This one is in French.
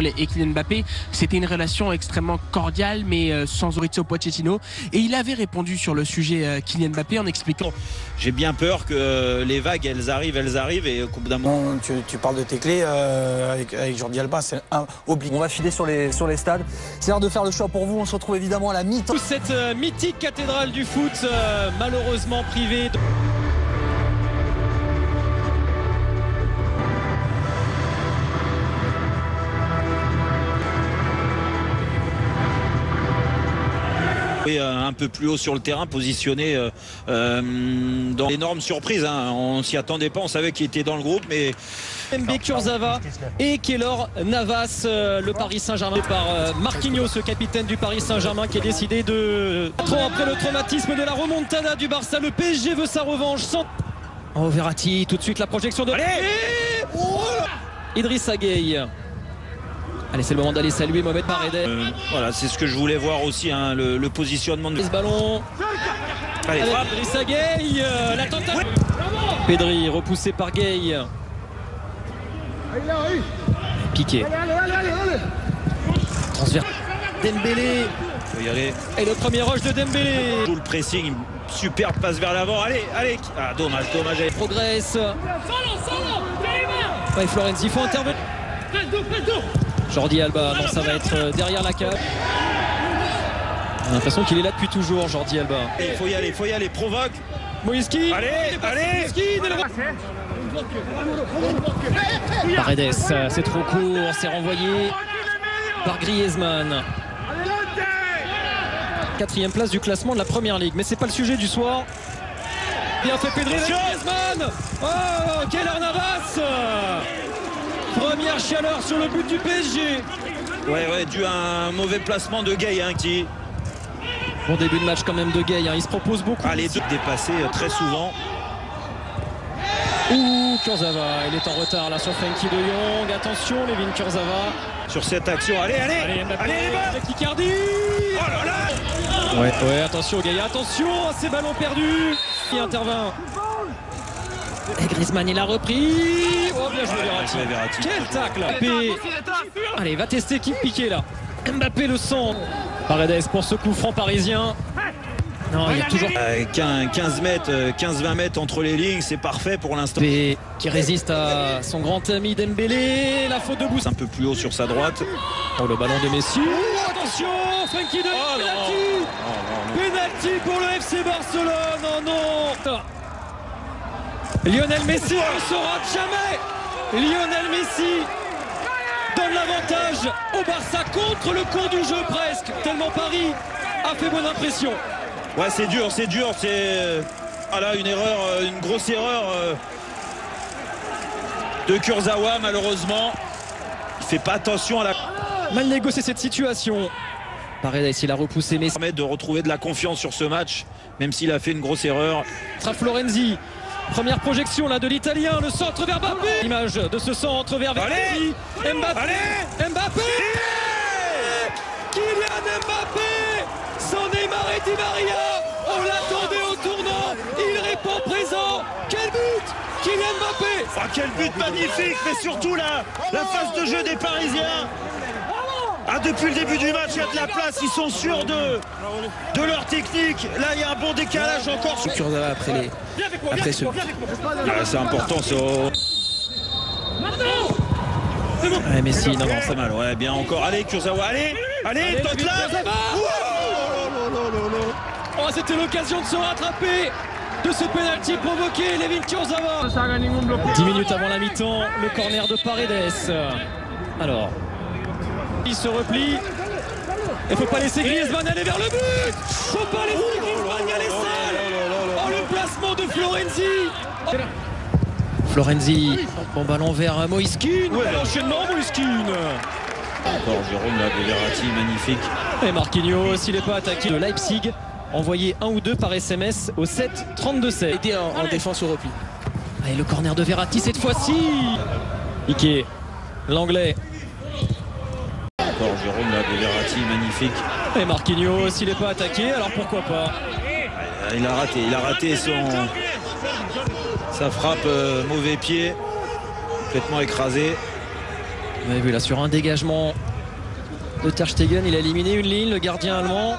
Et Kylian Mbappé, c'était une relation extrêmement cordiale, mais sans Maurizio Pochettino. Et il avait répondu sur le sujet Kylian Mbappé en expliquant: j'ai bien peur que les vagues, elles arrivent, et au bout d'un moment... Tu parles de tes clés avec Jordi Alba, c'est obligé. On va filer sur les stades. C'est l'heure de faire le choix pour vous. On se retrouve évidemment à la mi-temps. Cette mythique cathédrale du foot, malheureusement privée. Et un peu plus haut sur le terrain, positionné dans l'énorme surprise. On s'y attendait pas, on savait qu'il était dans le groupe, mais... MB Kurzawa et Keylor Navas, le Paris Saint-Germain par Marquinhos, le capitaine du Paris Saint-Germain, qui a décidé de... Après le traumatisme de la remontada du Barça, le PSG veut sa revanche. Oh, Verratti, tout de suite la projection de... Idrissa Gueye. Allez, c'est le moment d'aller saluer Mohamed Paredes. Voilà, c'est ce que je voulais voir aussi, le positionnement de... Ce ballon. Allez, frappe. Idrissa Gueye, la tentative. Pedri, repoussé par Gueye. Piqué. Transfert. Dembélé. Faut y aller. Et le premier rush de Dembélé. Tout le pressing, superbe passe vers l'avant. Allez. Ah, dommage. Progresse. Ouais, Florenzi, il faut intervenir. Jordi Alba, non, ça va être derrière la cave. On a l'impression qu'il est là depuis toujours, Jordi Alba. Il faut y aller, provoque. Moïski. Allez. Paredes, c'est trop court, c'est renvoyé par Griezmann. 4e place du classement de la Première Ligue, mais c'est pas le sujet du soir. Bien fait Pedri, Griezmann. Oh, Keylor Navas. Première chaleur sur le but du PSG. Ouais, dû à un mauvais placement de Gueye qui... Bon début de match quand même de Gueye, il se propose beaucoup. Les deux dépassés très souvent. Ouh, Kurzawa, il est en retard là sur Frenkie de Jong. Attention, Layvin Kurzawa. Sur cette action, allez avec Icardi. Oh là là. Ouais, attention Gueye, attention à ces ballons perdus. Il intervient. Et Griezmann, il a repris. Oh, bien joué Verratti. Quel tacle. Mbappé. Allez, va tester qui piqué là. Mbappé le centre. Paredes pour ce coup franc parisien. Non, il y a toujours 15-20 mètres entre les lignes, c'est parfait pour l'instant. Qui résiste à son grand ami Dembélé. La faute de Bouss. Un peu plus haut sur sa droite. Oh, le ballon de Messi. Attention, Frenkie de Jong. Penalty pour le FC Barcelone. Oh non. Lionel Messi ne se rate jamais. Lionel Messi donne l'avantage au Barça contre le cours du jeu presque. Tellement Paris a fait bonne impression. Ouais, c'est dur. C'est une erreur, une grosse erreur de Kurzawa malheureusement. Il fait pas attention à la... Mal négocié cette situation. Paredes, il a repoussé Messi. Permet de retrouver de la confiance sur ce match, même s'il a fait une grosse erreur. Florenzi. Première projection là de l'Italien, le centre vers Mbappé. Image de ce centre vers Verratti. Mbappé. Kylian Mbappé. Sans Neymar et Di Maria. On l'attendait au tournant. Il répond présent. Quel but, Kylian Mbappé. Oh, quel but magnifique, mais surtout la phase de jeu des Parisiens. Depuis le début du match, il y a de la place, ils sont sûrs de leur technique. Là, il y a un bon décalage encore. Kurzawa après ce... C'est important, ça. Ouais, Messi, non, c'est mal. Ouais, bien encore. Allez, Kurzawa, allez, tente là. Oh, c'était l'occasion de se rattraper de ce penalty provoqué, Layvin Kurzawa. 10 minutes avant la mi-temps, le corner de Paredes. Alors, il se replie. Il faut pas laisser Griezmann aller vers le but. Faut pas laisser Griezmann y aller seul. Oh, le placement de Florenzi. Florenzi, bon ballon vers Moïskine. L'enchaînement Moïskine. Encore Jérôme là, de Verratti, magnifique. Et Marquinhos, s'il n'est pas attaqué. Le Leipzig, envoyé 1 ou 2 par SMS au 7-32-7. Aidé en défense au repli. Allez, le corner de Verratti cette fois-ci. Ike, l'anglais. Encore Jérôme là, de Verratti, magnifique. Et Marquinhos, s'il n'est pas attaqué, alors pourquoi pas. Il a raté sa frappe, mauvais pied, complètement écrasé. Vous avez vu là sur un dégagement de Ter Stegen, il a éliminé une ligne, le gardien allemand.